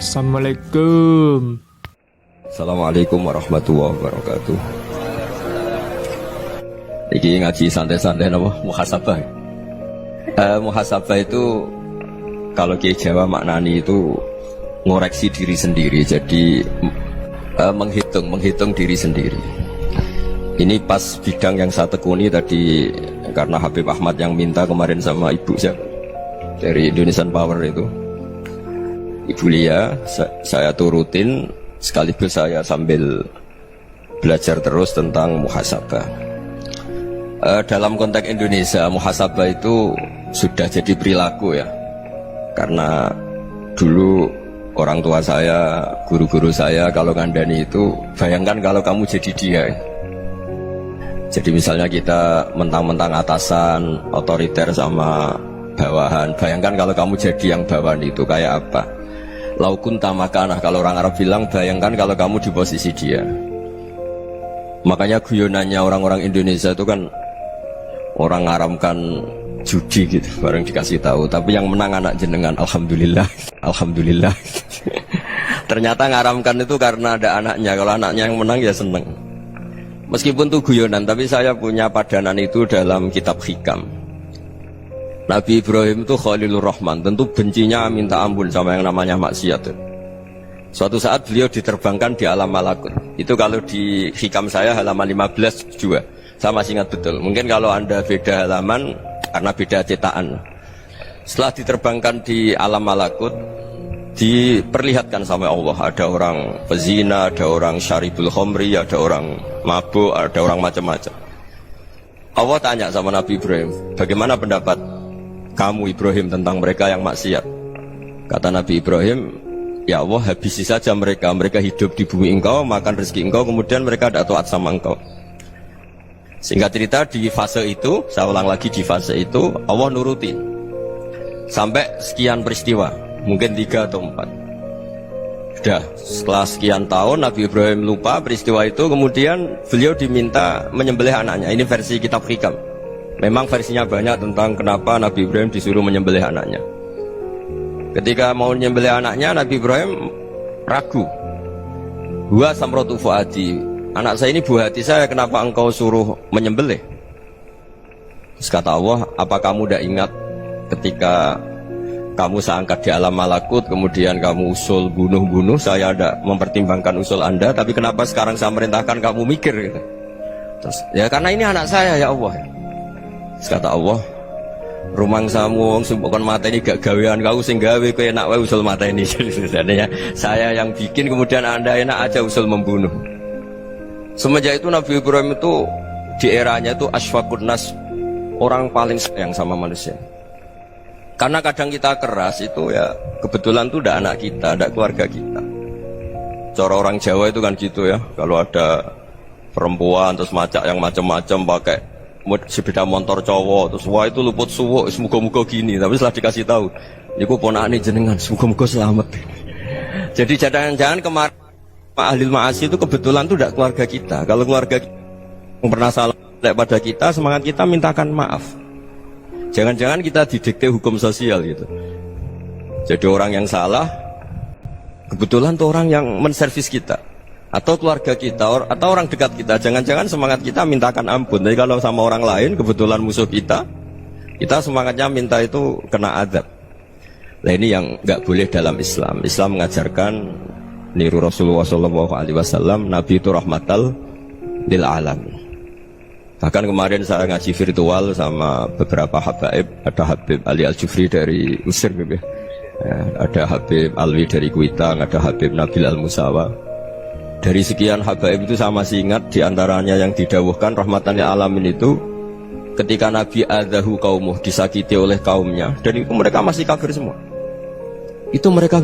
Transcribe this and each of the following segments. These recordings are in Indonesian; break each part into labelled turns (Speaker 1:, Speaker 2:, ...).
Speaker 1: Assalamualaikum.
Speaker 2: Assalamualaikum warahmatullahi wabarakatuh. Iki ngaji santai-santai napa muhasabah. Muhasabah itu kalau Kiai Jawa maknani itu ngoreksi diri sendiri. Jadi menghitung diri sendiri. Ini pas bidang yang saya tekuni tadi karena Habib Ahmad yang minta kemarin sama ibu saya dari Indonesian Power itu. Ibu Lia, saya turutin sekaligus saya sambil belajar terus tentang muhasabah. Dalam konteks Indonesia, muhasabah itu sudah jadi perilaku ya. Karena dulu orang tua saya, guru-guru saya kalau ngandani itu, bayangkan kalau kamu jadi dia. Jadi misalnya kita mentang-mentang atasan, otoriter sama bawahan, bayangkan kalau kamu jadi yang bawahan itu kayak apa? Laukun tamakanah, kalau orang Arab bilang, bayangkan kalau kamu di posisi dia. Makanya guyonannya orang-orang Indonesia itu kan orang ngaramkan judi gitu, bareng dikasih tahu. Tapi yang menang anak jenengan, alhamdulillah, alhamdulillah. Ternyata ngaramkan itu karena ada anaknya. Kalau anaknya yang menang ya seneng. Meskipun itu guyonan, tapi saya punya padanan itu dalam kitab hikam. Nabi Ibrahim itu Khalilur Rahman, tentu bencinya minta ampun sama yang namanya maksiat. Suatu saat beliau diterbangkan di alam malakut. Itu kalau di hikam saya halaman 15 juga. Saya masih ingat betul. Mungkin kalau Anda beda halaman karena beda cetakan. Setelah diterbangkan di alam malakut, diperlihatkan sama Allah, ada orang pezina, ada orang syaribul khomri, ada orang mabuk, ada orang macam-macam. Allah tanya sama Nabi Ibrahim, bagaimana pendapat kamu Ibrahim tentang mereka yang maksiat? Kata Nabi Ibrahim, ya Allah, habisi saja mereka. Mereka hidup di bumi engkau, makan rezeki engkau, kemudian mereka tidak taat sama engkau. Singkat cerita, di fase itu, saya ulang lagi, di fase itu Allah nurutin sampai sekian peristiwa, mungkin 3 atau 4. Sudah setelah sekian tahun Nabi Ibrahim lupa peristiwa itu, kemudian beliau diminta menyembelih anaknya. Ini versi kitab hikam. Memang versinya banyak tentang kenapa Nabi Ibrahim disuruh menyembelih anaknya. Ketika mau menyembelih anaknya, Nabi Ibrahim ragu. Huwa samratu fuadi, anak saya ini buah hati saya, kenapa engkau suruh menyembelih? Terus kata Allah, apa kamu tidak ingat ketika kamu saya angkat di alam malakut, kemudian kamu usul bunuh-bunuh, saya ada mempertimbangkan usul Anda, tapi kenapa sekarang saya merintahkan kamu mikir gitu? Terus, ya karena ini anak saya ya Allah. Terus kata Allah, rumang samu wong sumbukan mata ini gak gawean kau sing gawe kowe enak wae usul mata ini. Jadi saya yang bikin, kemudian Anda enak aja usul membunuh. Semenjak itu Nabi Ibrahim itu di eranya itu asfaqun nas, orang paling sayang sama manusia. Karena kadang kita keras itu ya kebetulan itu udah anak kita, ada keluarga kita. Cara orang Jawa itu kan gitu ya, kalau ada perempuan terus macak yang macam-macam pakai sepeda motor cowok, terus wah itu luput suwuk, semoga-moga gini. Tapi setelah dikasih tahu, niku ponakane jenengan, semoga-moga selamat. Jadi jangan-jangan kemarin Pak Ahlil Ma'asi itu kebetulan itu tidak keluarga kita. Kalau keluarga kita yang pernah salah pada kita, semangat kita mintakan maaf. Jangan-jangan kita didikte hukum sosial gitu. Jadi orang yang salah kebetulan itu orang yang menservis kita, atau keluarga kita, atau orang dekat kita. Jangan-jangan semangat kita mintakan ampun. Tapi kalau sama orang lain kebetulan musuh kita semangatnya minta itu kena azab. Nah ini yang nggak boleh dalam Islam. Islam mengajarkan niru Rasulullah SAW, Nabi itu rahmatal lil alamin. Bahkan kemarin saya ngaji virtual sama beberapa habaib. Ada Habib Ali Al-Jufri dari Mesir ya. Ada Habib Alwi dari Kuitang, ada Habib Nabil Al-Musawa. Dari sekian habaib itu saya masih ingat, diantaranya yang didawuhkan rahmatan lil alamin itu ketika Nabi adzahu qaumuh, disakiti oleh kaumnya, dan itu mereka masih kafir semua. Itu mereka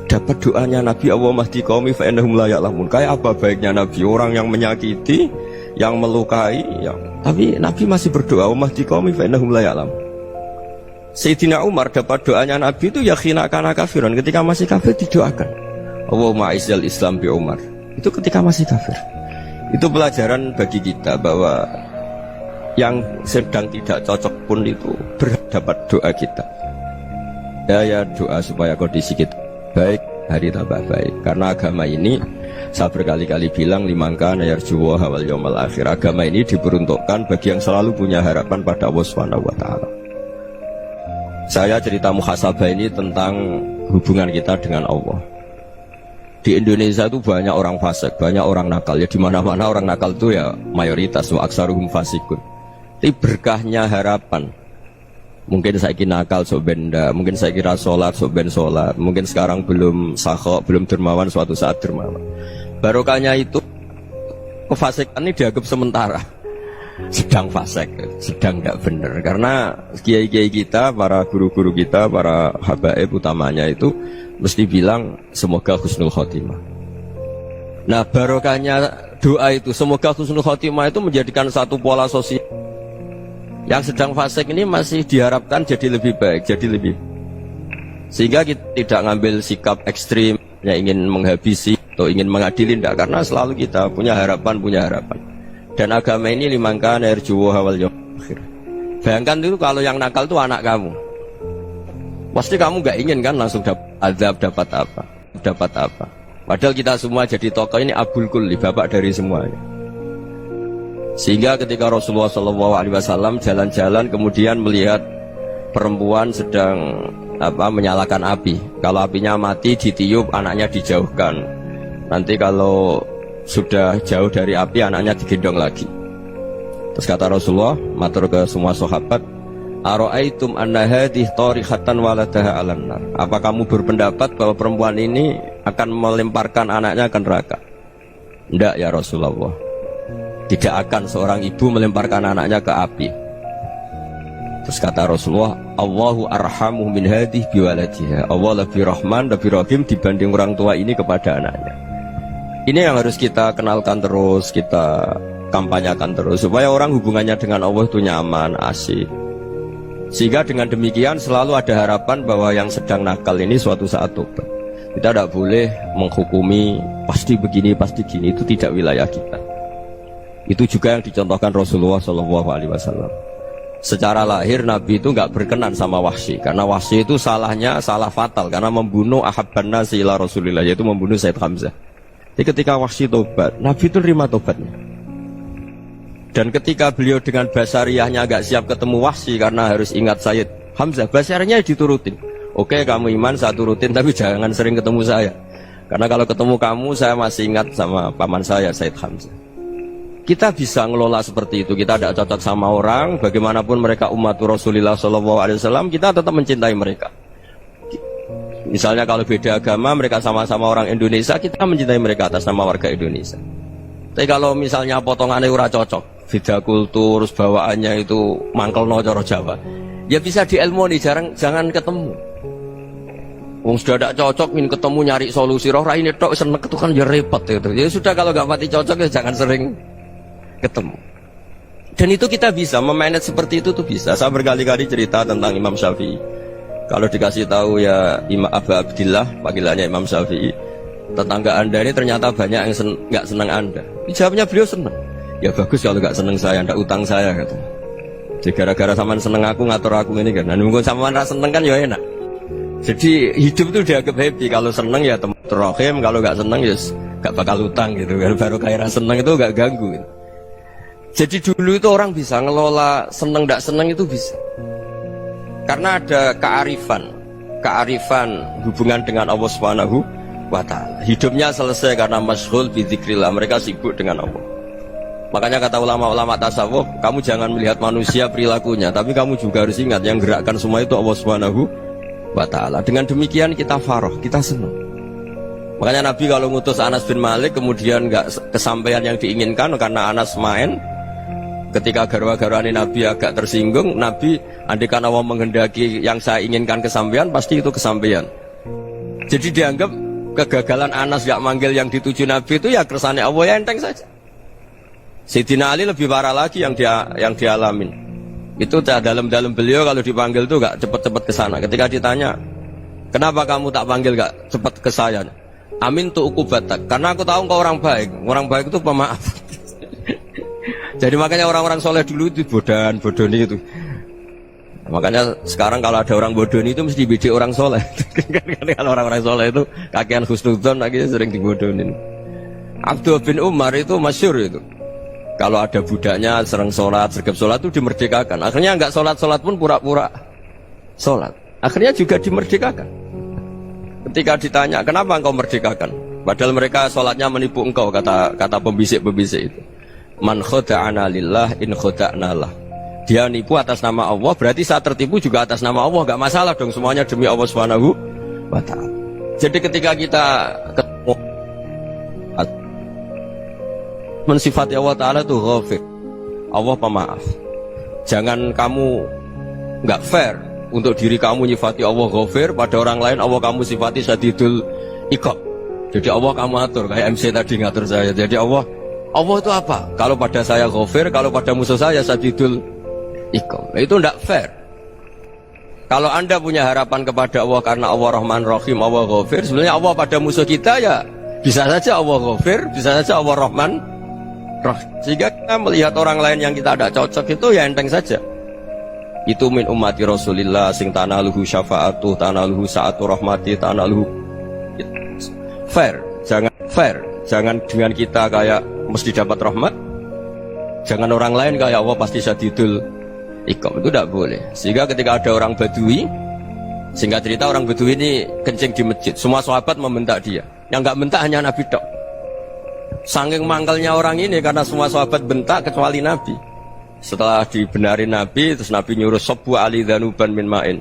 Speaker 2: dapat doanya Nabi, Allahumma hdi qaumi fa innahum la ya'lamun. Kayak apa baiknya Nabi, orang yang menyakiti, yang melukai, tapi Nabi masih berdoa, Allahumma hdi qaumi fa innahum la ya'lamun. Sayyidina Umar dapat doanya Nabi itu ya khina kana kafiran, ketika masih kafir didoakan, Allahumma izzal Islam bi Umar. Itu ketika masih kafir. Itu pelajaran bagi kita bahwa yang sedang tidak cocok pun itu berdapat doa kita. Ya doa supaya kondisi kita baik. hari tambah baik. Karena agama ini, saya berkali-kali bilang, limangka nayarjuwa hawal yawmal akhir. Agama ini diperuntukkan bagi yang selalu punya harapan pada Allah Subhanahu wa Ta'ala. Saya cerita muhasabah ini tentang hubungan kita dengan Allah. Di Indonesia itu banyak orang fasik, banyak orang nakal. Ya di mana-mana orang nakal itu ya mayoritas, wa aksaruhum fasikun. Tapi berkahnya harapan. Mungkin saya kira nakal sok benda, mungkin saya kira sholat sok ben sholat, mungkin sekarang belum sakhok, belum dermawan, suatu saat dermawan. Barokahnya itu kefasikan ini dianggap sementara, sedang fasik, sedang nggak benar. Karena kiai-kiai kita, para guru-guru kita, para habaib utamanya itu mesti bilang semoga husnul khotimah. Nah barokahnya doa itu semoga husnul khotimah itu menjadikan satu pola sosial. Yang sedang fasik ini masih diharapkan jadi lebih baik, jadi lebih. Sehingga kita tidak ngambil sikap ekstrim yang ingin menghabisi atau ingin mengadili, tidak. Karena selalu kita punya harapan. Dan agama ini limangka nayarjuwa hawal yawmal akhir. Bayangkan itu kalau yang nakal itu anak kamu. Pasti kamu gak ingin kan langsung dapat azab, dapat apa. Padahal kita semua jadi tokoh ini abul kulli, bapak dari semuanya. Sehingga ketika Rasulullah SAW jalan-jalan kemudian melihat perempuan sedang menyalakan api. Kalau apinya mati ditiup, anaknya dijauhkan. Nanti kalau sudah jauh dari api, anaknya digendong lagi. Terus kata Rasulullah, matur ke semua sahabat, Aro'aitum anna hadih tarihatan waladaha alan nar. Apa kamu berpendapat bahwa perempuan ini akan melemparkan anaknya ke neraka? Tidak ya Rasulullah. Tidak akan seorang ibu melemparkan anaknya ke api. Terus kata Rasulullah, Allahu arhamu min hadih biwaladiha. Allah lebih rahman, lebih rahim dibanding orang tua ini kepada anaknya. Ini yang harus kita kenalkan terus, kita kampanyakan terus, supaya orang hubungannya dengan Allah itu nyaman, asik. Sehingga dengan demikian selalu ada harapan bahwa yang sedang nakal ini suatu saat tobat. Kita tidak boleh menghukumi pasti begini, pasti gini, itu tidak wilayah kita. Itu juga yang dicontohkan Rasulullah SAW. Secara lahir Nabi itu nggak berkenan sama Wahsy, karena Wahsy itu salahnya salah fatal, karena membunuh ahabban nasi ila Rasulillah, yaitu membunuh Sayyid Hamzah. Jadi ketika Wahsy tobat, Nabi itu terima tobatnya. Dan ketika beliau dengan basariyahnya agak siap ketemu Wahsy karena harus ingat Sayyid Hamzah, basariyahnya diturutin. Oke, kamu iman, saya turutin, tapi jangan sering ketemu saya. Karena kalau ketemu kamu, saya masih ingat sama paman saya, Sayyid Hamzah. Kita bisa ngelola seperti itu. Kita tidak cocok sama orang, bagaimanapun mereka umatur Rasulullah SAW, kita tetap mencintai mereka. Misalnya kalau beda agama, mereka sama-sama orang Indonesia, kita mencintai mereka atas nama warga Indonesia. Tapi kalau misalnya potongannya ora cocok, beda kultur, bawaannya itu mangkel no coro Jawa, ya bisa diilmoni, jangan ketemu. Wong sudah tidak cocok, ingin ketemu nyari solusi, roh ini tok seneng itu kan ya repot itu. Ya sudah, kalau nggak mati cocok ya jangan sering ketemu. Dan itu kita bisa memanage seperti itu tuh bisa. Saya berkali-kali cerita tentang Imam Syafi'i. Kalau dikasih tahu ya Imam Abu Abdillah, panggilannya Imam Syafi'i, tetangga anda ini ternyata banyak yang nggak senang anda. Jawabnya beliau senang. Ya bagus kalau nggak senang saya, ndak utang saya kata. Jadi gara-gara saman seneng aku ngatur aku ini kan. Nah, mungkin saman rasa seneng kan ya enak. Jadi hidup itu dianggap happy. Kalau seneng ya teman rahim, kalau nggak seneng ya nggak bakal utang gitu kan. Baru kayak rasa seneng itu nggak ganggu gitu. Jadi dulu itu orang bisa ngelola seneng ndak seneng itu bisa. Karena ada kearifan hubungan dengan Allah Subhanahu wa Ta'ala. Hidupnya selesai karena masyghul bi dzikrillah, mereka sibuk dengan Allah. Makanya kata ulama-ulama tasawuf, kamu jangan melihat manusia perilakunya, tapi kamu juga harus ingat yang gerakkan semua itu Allah Subhanahu wa Ta'ala. Dengan demikian kita faroh, kita senang. Makanya Nabi kalau ngutus Anas bin Malik kemudian nggak kesampaian yang diinginkan karena Anas main, ketika garwa-garwani Nabi agak tersinggung, Nabi andaikan Allah menghendaki yang saya inginkan kesampaian, pasti itu kesampaian. Jadi dianggap kegagalan Anas gak manggil yang dituju Nabi itu ya kersane Allah, ya enteng saja. Sayyidina Ali lebih parah lagi yang dialamin. Itu dalam beliau kalau dipanggil itu gak cepet-cepet ke sana. Ketika ditanya, kenapa kamu tak panggil gak cepet ke saya? Amin tu ukubatak, karena aku tahu kau orang baik. Orang baik itu pemaaf. Jadi makanya orang-orang soleh dulu itu bodoh itu. Makanya sekarang kalau ada orang bodoh itu mesti bidik orang soleh. Kalau orang-orang soleh itu kakean husnudzon lagi sering dibodohin. Abdullah bin Umar itu masyhur itu. Kalau ada budaknya sering sholat, sergap sholat itu dimerdekakan. Akhirnya nggak sholat pun pura-pura sholat. Akhirnya juga dimerdekakan. Ketika ditanya, kenapa engkau merdekakan? Padahal mereka sholatnya menipu engkau, kata pembisik-pembisik itu. Man khoda'ana lillah in khoda'na lah. Dia nipu atas nama Allah, berarti saat tertipu juga atas nama Allah. Gak masalah dong, semuanya demi Allah Subhanahu wa ta'ala. Jadi ketika kita ketemu mensifati Allah Ta'ala itu ghafir, Allah pemaaf. Jangan kamu gak fair untuk diri kamu nyifati Allah ghafir, pada orang lain Allah kamu sifati syadidul iqab. Jadi Allah kamu atur, kayak MC tadi ngatur saya. Jadi Allah itu apa? Kalau pada saya ghafir, kalau pada musuh saya syadidul iqab. Itu tidak fair. Kalau Anda punya harapan kepada Allah karena Allah Rahman Rahim, Allah ghafir, sebenarnya Allah pada musuh kita ya bisa saja Allah ghafir, bisa saja Allah Rahman Rahim. Sehingga kita melihat orang lain yang kita tidak cocok itu ya enteng saja. Itu min ummati Rasulillah sing tanaluhu syafa'atuh, tanaluhu sa'atu rahmati, tanaluhu fair. Jangan dengan kita kayak mesti dapat rahmat. Jangan orang lain kayak Allah pasti syadidul iqab. Itu tidak boleh. Sehingga ketika ada orang Badui, singkat cerita orang Badui ini kencing di masjid, semua sahabat membentak dia. Yang enggak bentak hanya Nabi tok. Saking mangkalnya orang ini karena semua sahabat bentak kecuali Nabi. Setelah dibenarin Nabi, terus Nabi nyuruh sabbu ali dhanuban min ma'in.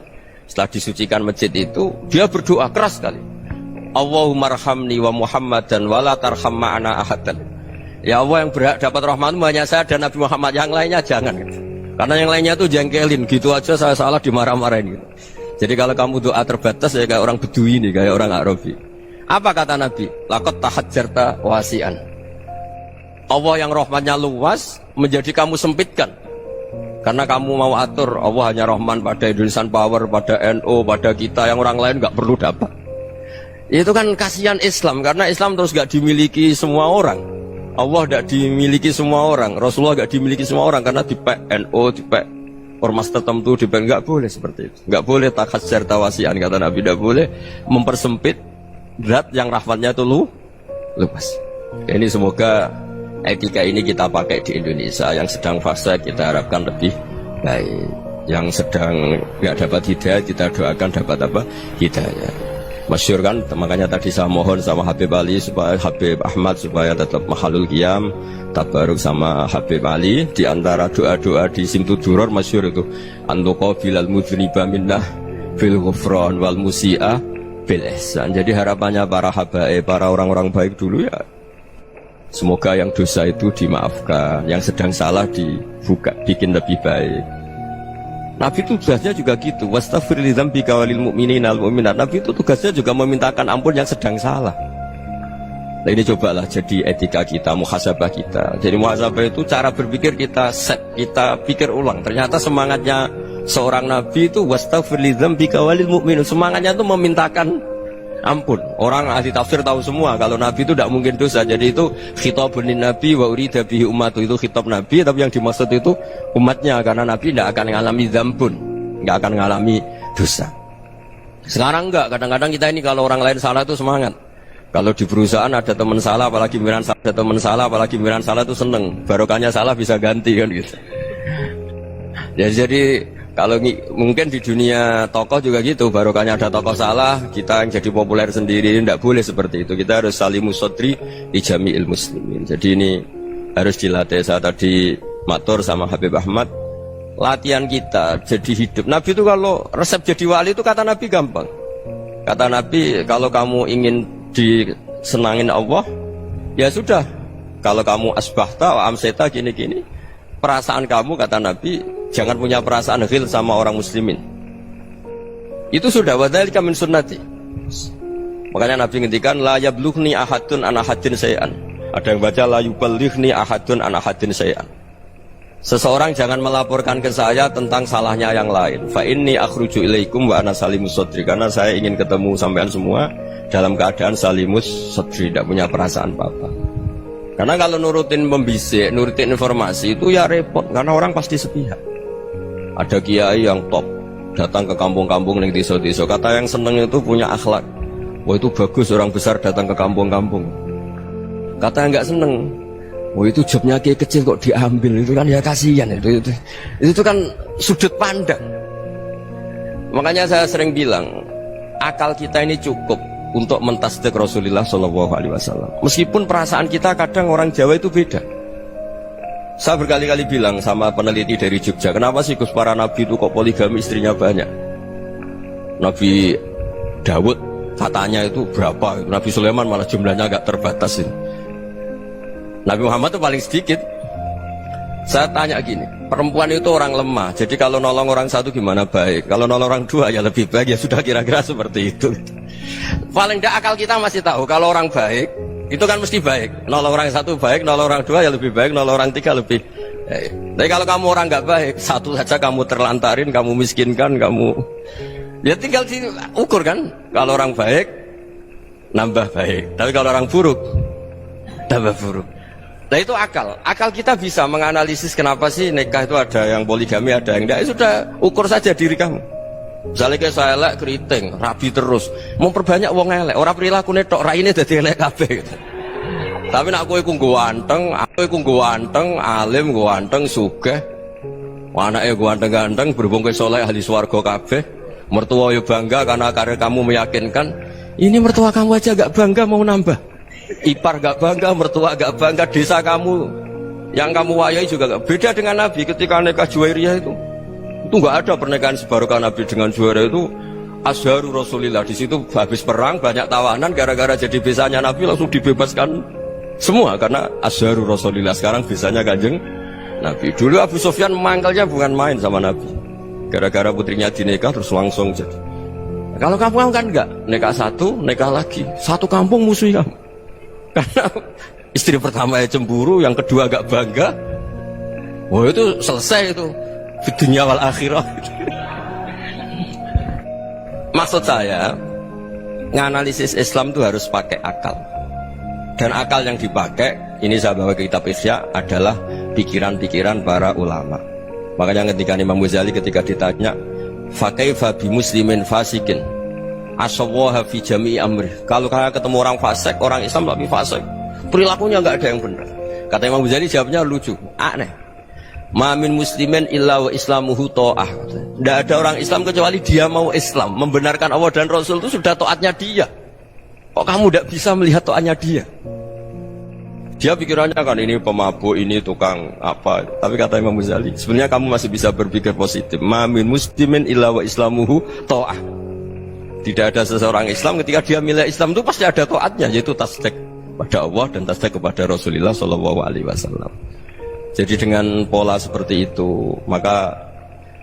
Speaker 2: Setelah disucikan masjid itu, dia berdoa keras sekali. Allahumma arhamni wa Muhammadan wa la tarham ma'ana ahadan. Ya Allah, yang berhak dapat rahmatmu hanya saya dan Nabi Muhammad, yang lainnya jangan. Karena yang lainnya tuh jengkelin, gitu aja saya salah dimarah-marahin gitu. Jadi kalau kamu doa terbatas ya kayak orang Bedui nih, kayak orang Arabi. Apa kata Nabi? Laqad tahajjarta wasi'an. Allah yang rahmatnya luas menjadi kamu sempitkan. Karena kamu mau atur Allah hanya rahman pada Indonesian Power, pada NU, pada kita, yang orang lain gak perlu dapat. Itu kan kasihan Islam, karena Islam terus gak dimiliki semua orang. Allah gak dimiliki semua orang, Rasulullah gak dimiliki semua orang, karena dipek NU, dipek ormas tertentu, dipek gak boleh seperti itu. Gak boleh takhasyar tawasian, kata Nabi, gak boleh mempersempit zat yang rahmatnya itu luas. Ini semoga etika ini kita pakai di Indonesia. Yang sedang fase kita harapkan lebih baik, yang sedang nggak dapat hidayah kita doakan dapat apa? Hidayah. Masyhur kan, makanya tadi saya mohon sama Habib Ali supaya Habib Ahmad supaya tetap mahalul qiyam tabaruk sama Habib Ali. Di antara doa-doa di Simtuduror masyhur itu antuqa bilal mudhniba minnah fil ghufran wal musi'ah bil ihsan. Jadi harapannya para habaib, para orang-orang baik dulu ya, semoga yang dosa itu dimaafkan, yang sedang salah dibuka, bikin lebih baik. Nabi itu tugasnya juga gitu. Wastaghfir li dzambika walil mu'minina wal mu'minat. Nabi itu tugasnya juga memintakan ampun yang sedang salah. Nah ini cobalah jadi etika kita, muhasabah kita. Jadi muhasabah itu cara berpikir kita set, kita pikir ulang. Ternyata semangatnya seorang Nabi itu wastaghfir li dzambika walil mu'minin. Semangatnya itu memintakan ampun. Orang ahli tafsir tahu semua kalau Nabi itu tidak mungkin dosa. Jadi itu khitabun lin Nabi wa urida bihi ummatu, itu khitab Nabi, tapi yang dimaksud itu umatnya, karena Nabi tidak akan mengalami dzambun, tidak akan mengalami dosa. Sekarang enggak, kadang-kadang kita ini kalau orang lain salah itu semangat. Kalau di perusahaan ada teman salah, apalagi giliran salah, ada teman salah, apalagi giliran salah itu seneng. Barokahnya salah bisa ganti kan gitu. Jadi kalau mungkin di dunia tokoh juga gitu, barokahnya ada tokoh salah, kita yang jadi populer sendiri, tidak boleh seperti itu. Kita harus salimus sodri di jami'il muslimin. Jadi ini harus dilatih. Saya tadi matur sama Habib Ahmad, latihan kita jadi hidup. Nabi itu kalau resep jadi wali itu kata Nabi gampang. Kata Nabi, kalau kamu ingin disenangin Allah, ya sudah. Kalau kamu asbahta wa amseta gini-gini, perasaan kamu, kata Nabi, jangan punya perasaan ghil sama orang muslimin. Itu sudah wadzalika min sunnati. Makanya Nabi ngendikan la yablughni ahadun an ahadin syai'an. Ada yang baca la yuballighni ahadun an ahadin syai'an. Seseorang jangan melaporkan ke saya tentang salahnya yang lain. Fa inni akhruju ilaikum wa ana salimus sadri. Karena saya ingin ketemu sampean semua dalam keadaan salimus sadri, tidak punya perasaan apa-apa. Karena kalau nurutin pembisik, nurutin informasi itu ya repot, karena orang pasti sepihak. Ada kiai yang top, datang ke kampung-kampung ning desa-desa. Kata yang seneng itu punya akhlak. Wah itu bagus orang besar datang ke kampung-kampung. Kata yang nggak seneng, wah itu jobnya kiai kecil kok diambil, itu kan ya kasihan itu kan sudut pandang. Makanya saya sering bilang, akal kita ini cukup untuk mentasdik Rasulullah Shallallahu Alaihi Wasallam. Meskipun perasaan kita kadang orang Jawa itu beda. Saya berkali-kali bilang sama peneliti dari Jogja, kenapa sih Gus para nabi itu kok poligami istrinya banyak? Nabi Dawud katanya itu berapa? Nabi Sulaiman malah jumlahnya agak terbatas ini. Nabi Muhammad itu paling sedikit. Saya tanya gini, perempuan itu orang lemah, jadi kalau nolong orang satu gimana baik, kalau nolong orang dua ya lebih baik, ya sudah kira-kira seperti itu. Paling tidak akal kita masih tahu kalau orang baik itu kan mesti baik, nolong orang satu baik, nolong orang dua ya lebih baik, nolong orang tiga lebih baik. Tapi kalau kamu orang nggak baik, satu saja kamu terlantarin, kamu miskinkan, kamu ya tinggal diukur kan. Kalau orang baik nambah baik, tapi kalau orang buruk tambah buruk. Nah itu akal. Akal kita bisa menganalisis kenapa sih nikah itu ada yang poligami, ada yang enggak. Sudah ukur saja diri kamu. Misalnya kayak saya elek keriting, rabi terus, memperbanyak wong elek. Orang perilaku netok, raine dadi elek kabeh gitu. Tapi nak kowe iku ganteng, alim ganteng, sugih. Anake ganteng-ganteng, berhubung kowe saleh ahli swarga kabeh. Mertua yo bangga karena karya kamu meyakinkan. Ini mertua kamu aja gak bangga mau nambah. Ipar gak bangga, mertua gak bangga, desa kamu yang kamu wayai juga gak. Beda dengan Nabi ketika nikah Juwairiyah itu gak ada pernikahan sebarokah Nabi dengan Juwairiyah itu Azharu Rasulillah. Di situ habis perang banyak tawanan, gara-gara jadi besanya Nabi langsung dibebaskan semua karena Azharu Rasulillah. Sekarang besanya Kanjeng Nabi. Dulu Abu Sufyan mangkalnya bukan main sama Nabi, gara-gara putrinya dinikah terus langsung jadi. Kalau kamu kan enggak, nikah satu, nikah lagi, satu kampung musuh kamu. Karena istri pertama ya cemburu, yang kedua agak bangga. Wah itu selesai itu di dunia wal akhirah. Maksud saya, nganalisis Islam itu harus pakai akal. Dan akal yang dipakai, ini saya bawa ke kitab Ihya, adalah pikiran-pikiran para ulama. Makanya ketika Imam Ghazali ketika ditanya, fakaifa bi muslimin fasikin asawaha fi jami'i amri. Kalau kalian ketemu orang fasik, orang Islam tapi fasik, perilakunya nggak ada yang benar. Kata Imam Ghazali jawabnya lucu, aneh. Ma min muslimin illa wa islamuhu ta'ah. Tidak ada orang Islam kecuali dia mau Islam, membenarkan Allah dan Rasul itu sudah taatnya dia. Kok kamu tidak bisa melihat taatnya dia? Dia pikirannya kan ini pemabuk, ini tukang apa. Tapi kata Imam Ghazali, sebenarnya kamu masih bisa berpikir positif. Ma min muslimin illa wa islamuhu ta'ah. Tidak ada seseorang Islam ketika dia milih Islam itu pasti ada taatnya, yaitu tasdik pada Allah dan tasdik kepada Rasulullah Shallallahu Alaihi Wasallam. Jadi dengan pola seperti itu, maka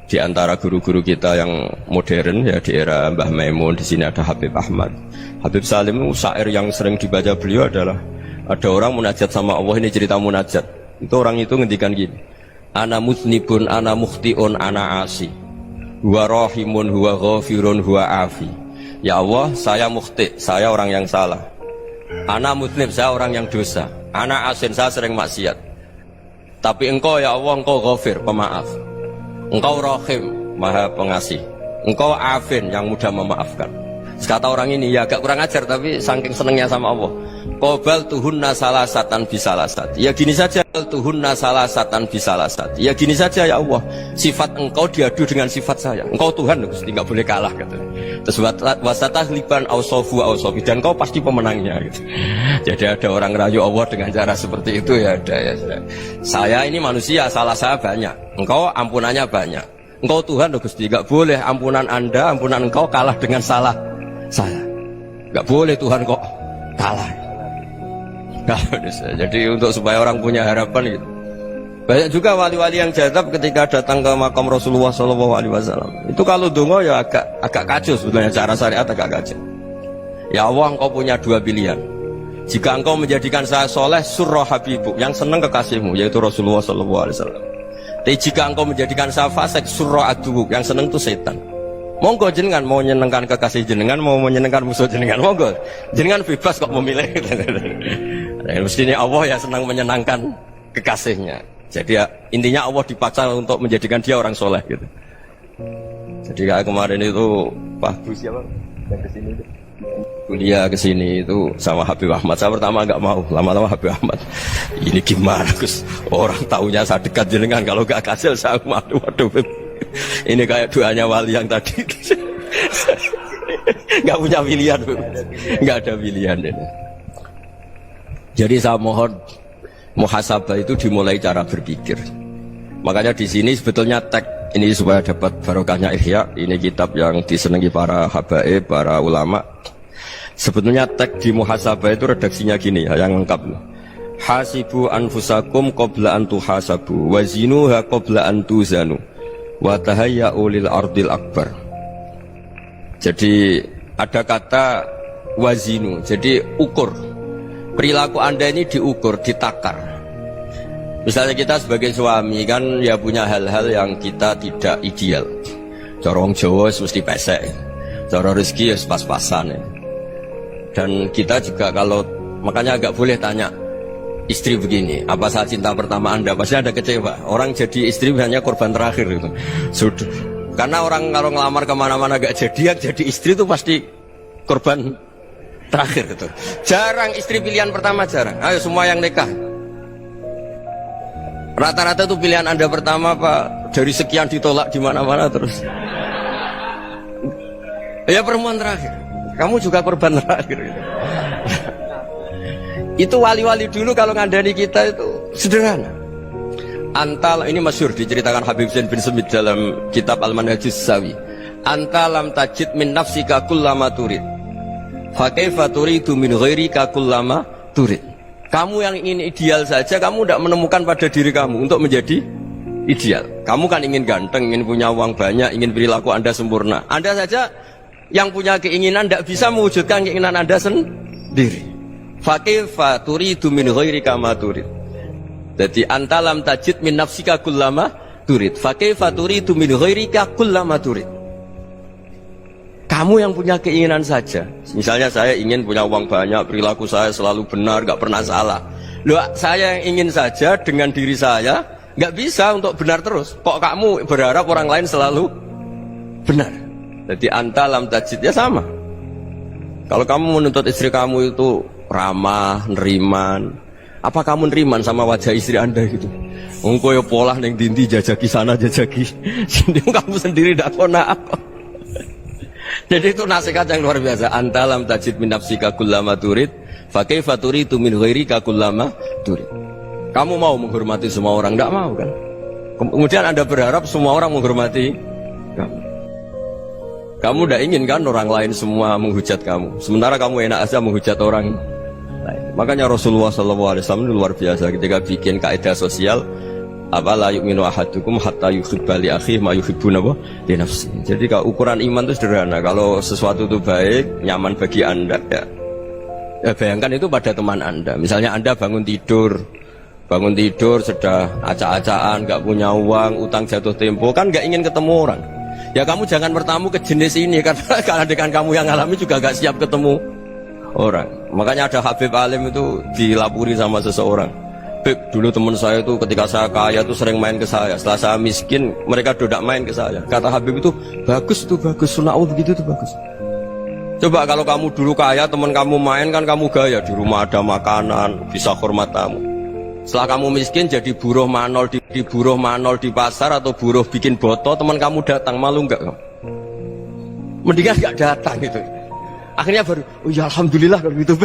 Speaker 2: di antara guru-guru kita yang modern ya di era Mbah Maimun, di sini ada Habib Ahmad, Habib Salim, syair yang sering dibaca beliau adalah ada orang munajat sama Allah. Ini cerita munajat. Itu orang itu ngendikan gini, ana muznibun, ana mukhtiun, ana asi, huwa rahimun, huwa ghafirun, huwa afi. Ya Allah, saya mukhti, saya orang yang salah. Ana muznib, saya orang yang dosa. Ana asin, saya sering maksiat. Tapi engkau ya Allah, engkau ghafir, pemaaf. Engkau rahim, maha pengasih. Engkau afin, yang mudah memaafkan. Kata orang ini, ya agak kurang ajar, tapi saking senengnya sama Allah. Qobal tuhunna salasatan bisalasat. Ya gini saja, tuhunna salasatan bisalasat. Ya gini saja ya Allah, sifat engkau diadu dengan sifat saya. Engkau Tuhan, Gusti, nggak boleh kalah gitu. Terus wasatahliban ausofu ausofi, dan kau pasti pemenangnya gitu. Jadi ada orang rayu Allah dengan cara seperti itu ya ada ya. Saya ini manusia, salah saya banyak. Engkau ampunannya banyak. Engkau Tuhan, Gusti, nggak boleh ampunan Anda, ampunan engkau kalah dengan salah saya. Nggak boleh Tuhan kok kalah. Jadi untuk supaya orang punya harapan gitu. Banyak juga wali-wali yang jadab ketika datang ke makam Rasulullah SAW. Itu kalau dongo ya agak kacau sebenarnya, cara syariat agak kacau. Ya Allah, engkau punya dua pilihan. Jika engkau menjadikan saya soleh, surah habibu, yang senang kekasihmu, yaitu Rasulullah SAW. Tapi jika engkau menjadikan saya fasik, surah adubu, yang senang itu setan. Monggo jenengan mau menyenangkan kekasih jenengan, mau menyenangkan musuh jenengan, monggo jenengan bebas kok memilih. Mestinya Allah ya senang menyenangkan kekasihnya. Jadi ya, intinya Allah dipaksa untuk menjadikan dia orang soleh gitu. Jadi kayak kemarin itu Pak Bu siapa yang kesini itu kuliah kesini itu sama Habib Ahmad. Saya pertama nggak mau, lama-lama Habib Ahmad ini gimana Gus, orang taunya saya dekat jenengan, kalau nggak kasil saya malu. Waduh, ini kayak doanya wali yang tadi. Nggak punya pilihan, nggak ada pilihan ini. Jadi saya mohon muhasabah itu dimulai cara berpikir. Makanya di sini sebetulnya tag ini supaya dapat barokahnya Ihya. Ini kitab yang disenangi para habaib, para ulama. Sebetulnya tag di muhasabah itu redaksinya gini ya, yang lengkap. Hasibu anfusakum qabla an tuhasabu wa zinuha qabla an tuzanu wa tahayya'u lil ardil akbar. Jadi ada kata wazinu, jadi ukur. Perilaku Anda ini diukur, ditakar. Misalnya kita sebagai suami kan ya punya hal-hal yang kita tidak ideal. Corong Jawa mesti pesek, cara rezeki ya pas-pasan ya. Dan kita juga kalau makanya agak boleh tanya istri begini, apa saat cinta pertama Anda? Pasti ada kecewa. Orang jadi istri hanya korban terakhir itu. Sudah. Karena orang kalau ngelamar kemana-mana gak jadi, yang jadi istri itu pasti korban terakhir itu. Jarang istri pilihan pertama, jarang. Ayo semua yang nikah. Rata-rata itu pilihan Anda pertama Pak, dari sekian ditolak di mana-mana terus. Ya perempuan terakhir. Kamu juga korban terakhir. Itu wali-wali dulu kalau ngandani kita itu sederhana. Antal ini masyhur diceritakan Habib Zain bin Semit dalam kitab Al-Manhajus Sawi. Antalam tajid min nafsika kullama turid. Fa kaifa turidu min ghairika kullama turid. Kamu yang ingin ideal saja, kamu tidak menemukan pada diri kamu untuk menjadi ideal. Kamu kan ingin ganteng, ingin punya uang banyak, ingin perilaku Anda sempurna. Anda saja yang punya keinginan tidak bisa mewujudkan keinginan Anda sendiri. Fa kaifa turidu min ghairika ma turid. Jadi antalam tajid min nafsika kullama turid. Fa kaifa turidu min ghairika kullama turid. Kamu yang punya keinginan saja. Misalnya saya ingin punya uang banyak, perilaku saya selalu benar, gak pernah salah. Loh, saya yang ingin saja dengan diri saya gak bisa untuk benar terus. Kok kamu berharap orang lain selalu benar? Jadi antalam tajid ya sama. Kalau kamu menuntut istri kamu itu ramah, neriman, apa kamu neriman sama wajah istri Anda gitu? Engko ya pola neng dindi jajaki sana jajaki sini, kamu sendiri ndak kona apa. Jadi itu nasihat yang luar biasa. Antalam tajid min nafsika kullama turid fa kaifa turidu min ghairika kullama turid. Kamu mau menghormati semua orang? Ndak mau kan? Kemudian Anda berharap semua orang menghormati kamu. Kamu ndak ingin kan orang lain semua menghujat kamu. Sementara kamu enak aja menghujat orang lain. Makanya Rasulullah SAW luar biasa ketika bikin kaidah sosial. Apa la yu'minu ahadukum hatta yuhibba li akhihi ma yuhibbu li nafsihi. Jadi kalau ukuran iman itu sederhana. Kalau sesuatu itu baik, nyaman bagi Anda ya bayangkan itu pada teman Anda. Misalnya Anda bangun tidur sudah acak-acakan, gak punya uang, utang jatuh tempo, kan gak ingin ketemu orang. Ya kamu jangan bertamu ke jenis ini, karena dengan kamu yang alami juga gak siap ketemu orang. Makanya ada Habib Alim itu dilapuri sama seseorang. Beb, dulu teman saya itu ketika saya kaya itu sering main ke saya. Setelah saya miskin, mereka tidak main ke saya. Kata Habib itu, bagus, sunahul begitu itu bagus. Coba kalau kamu dulu kaya, teman kamu main kan kamu gaya. Di rumah ada makanan, bisa hormat tamu. Setelah kamu miskin jadi buruh manol di pasar atau buruh bikin botol, teman kamu datang, malu enggak kamu? Mendingan enggak datang gitu. Akhirnya baru, oh ya alhamdulillah kalau gitu.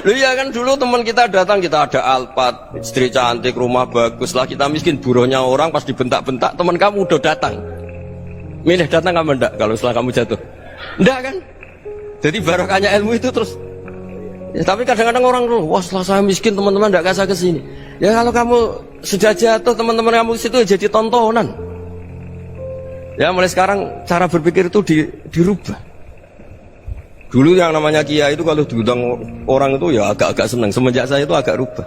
Speaker 2: Loh ya kan dulu teman kita datang, kita ada Alphard, istri cantik, rumah bagus. Lah kita miskin, buruhnya orang pas dibentak-bentak, teman kamu udah datang. Milih datang kamu enggak kalau setelah kamu jatuh? Enggak kan? Jadi barokahnya ilmu itu terus. Ya, tapi kadang-kadang orang tuh, wah setelah saya miskin teman-teman enggak kasih ke sini. Ya kalau kamu sudah jatuh, teman-teman kamu situ jadi tontonan. Ya mulai sekarang cara berpikir itu dirubah. Dulu yang namanya kiai itu kalau diundang orang itu ya agak-agak senang. Semenjak saya itu agak rubah.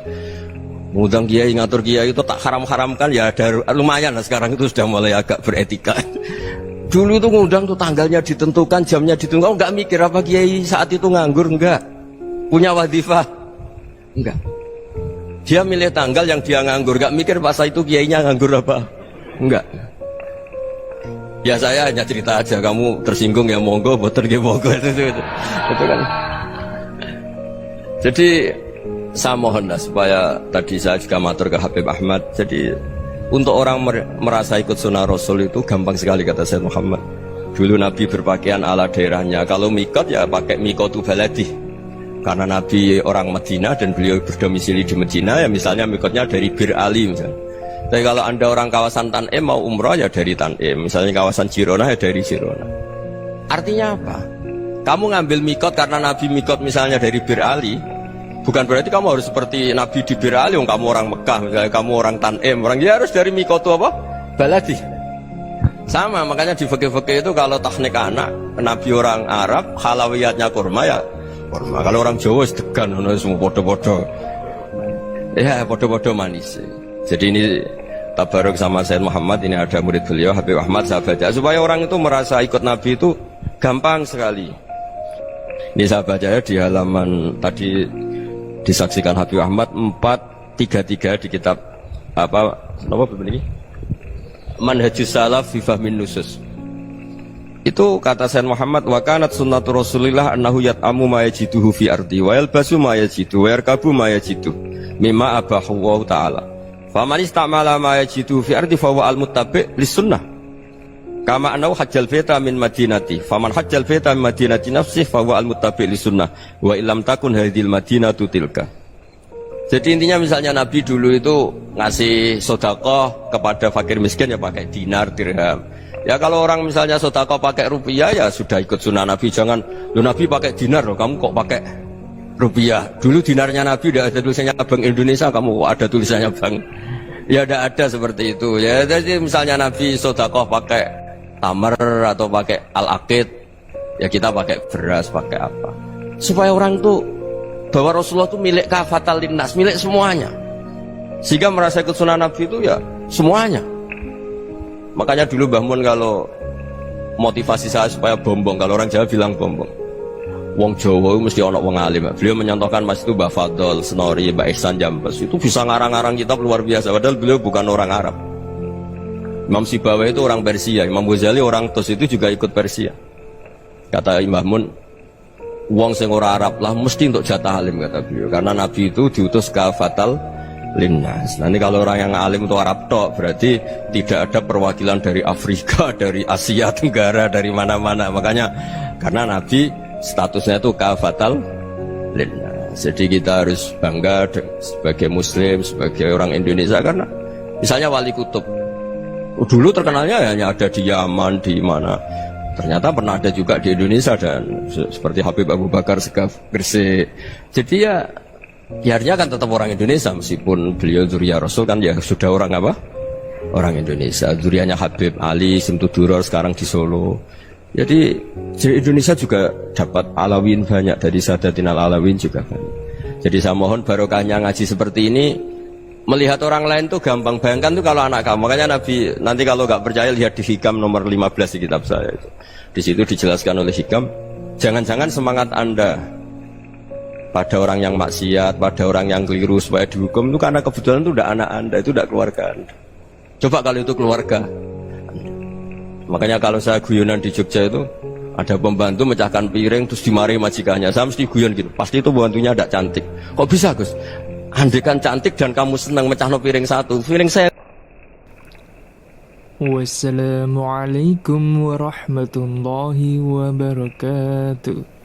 Speaker 2: Mengundang kiai, ngatur kiai itu tak haram-haramkan ya ada lumayan lah, sekarang itu sudah mulai agak beretika. Dulu itu ngundang tuh tanggalnya ditentukan, jamnya ditentukan, enggak mikir apa kiai saat itu nganggur, enggak. Punya wadifah, enggak. Dia milih tanggal yang dia nganggur, enggak mikir pas itu kiainya nganggur apa, enggak. Ya saya hanya cerita aja, kamu tersinggung ya monggo, boten nggih monggo itu kan. Jadi saya mohonlah supaya tadi saya juga matur ke Habib Ahmad. Jadi untuk orang merasa ikut sunnah Rasul itu gampang sekali kata Sayyid Muhammad. Dulu Nabi berpakaian ala daerahnya. Kalau mikot ya pakai mikotu baladi. Karena Nabi orang Medina dan beliau berdomisili di Medina, ya misalnya mikotnya dari Bir Ali misalnya. Tapi kalau anda orang kawasan Tanim mau umrah ya dari Tanim. Misalnya kawasan Jirona ya dari Jirona. Artinya apa? Kamu ngambil mikot karena Nabi mikot misalnya dari Bir Ali, bukan berarti kamu harus seperti Nabi di Bir Ali. Kamu orang Mekah, misalnya kamu orang Tanim, orang ya harus dari mikotu apa? Baladi. Sama, makanya di fikih-fikih itu kalau teknik anak, Nabi orang Arab, halawiyatnya kurma ya kurma. Kalau orang Jawa sedegan, semua bodoh-bodoh. Ya, bodoh-bodoh manis. Jadi ini tabaruk sama Sayyid Muhammad, ini ada murid beliau, Habib Ahmad, saya baca. Supaya orang itu merasa ikut Nabi itu gampang sekali. Ini saya baca ya di halaman, tadi disaksikan Habib Ahmad 433 di kitab, apa begini? Manhajus Salaf fi Fahmin Nusus. Itu kata Sayyid Muhammad, wa kanat sunnatu Rasulillah annahu yat'amu ma yajiduhu fi ardi wa yalbasu ma yajidu wa yarkabu ma yajidu mimma abahu wa ta'ala. Faman istamala ma yajiduhu fi ardi fa huwa al-muttabi' lis sunnah. Kama annahu hajjal baita min madinati. Faman hajjal baita min madinati nafsihi fa huwa al-muttabi' lis sunnah. Wa illam takun hadhil madinatu tilka. Jadi intinya misalnya Nabi dulu itu ngasih sedekah kepada fakir miskin ya pakai dinar, dirham. Ya kalau orang misalnya sedekah pakai rupiah ya sudah ikut sunnah Nabi. Jangan, lo Nabi pakai dinar loh, kamu kok pakai rupiah. Dulu dinarnya Nabi udah ada tulisannya Bank Indonesia, kamu kok ada tulisannya Bank. Ya udah ada seperti itu. Ya jadi misalnya Nabi sedekah pakai tamar atau pakai al-aqid, ya kita pakai beras, pakai apa. Supaya orang tuh bahwa Rasulullah itu milik kafatal linnas, milik semuanya. Sehingga merasa ikut sunnah Nabi itu ya semuanya. Makanya dulu Mbah Mun kalau motivasi saya supaya bombong, kalau orang Jawa bilang bombong. Wong Jawa itu mesti ono wong alim. Beliau menyontohkan Mas itu Mbah Fadol, Senori, Mbah Ihsan Jambes. Itu bisa ngarang-ngarang kitab luar biasa, padahal beliau bukan orang Arab. Imam Sibawa itu orang Persia, Imam Ghazali orang Tus itu juga ikut Persia. Kata Mbah Mun, wong sing ora Arab lah mesti untuk jatah alim kata beliau, karena Nabi itu diutus kafatal linnas. Nanti kalau orang yang alim itu Arab tok, berarti tidak ada perwakilan dari Afrika, dari Asia Tenggara, dari mana-mana. Makanya karena Nabi statusnya itu kafatal linnas. Jadi kita harus bangga sebagai Muslim, sebagai orang Indonesia, karena misalnya Wali Kutub dulu terkenalnya hanya ada di Yaman, di mana. Ternyata pernah ada juga di Indonesia, dan seperti Habib Abu Bakar Segaf Gresik. Jadi ya artinya kan tetap orang Indonesia, meskipun beliau zuriyah Rasul kan ya sudah orang apa? Orang Indonesia. Zuriyahnya Habib Ali Simtuduror sekarang di Solo. Jadi Indonesia juga dapat alawin banyak, dari Sadatin al-Alawin juga banyak. Jadi saya mohon barokahnya ngaji seperti ini. Melihat orang lain tuh gampang, bayangkan tuh kalau anak kamu. Makanya Nabi, nanti kalau nggak percaya lihat di Hikam nomor 15 di kitab saya itu. Di situ dijelaskan oleh Hikam, jangan-jangan semangat Anda pada orang yang maksiat, pada orang yang keliru supaya dihukum itu karena kebetulan itu udah anak Anda, itu udah keluarga Anda. Coba kalau itu keluarga. Makanya kalau saya guyonan di Jogja itu, ada pembantu mecahkan piring terus dimarahi majikannya, saya mesti guyon gitu, pasti itu pembantunya tidak cantik. Kok bisa Gus? Andekan cantik dan kamu senang mecahno piring satu, piring saya.
Speaker 1: Wassalamualaikum warahmatullahi wabarakatuh.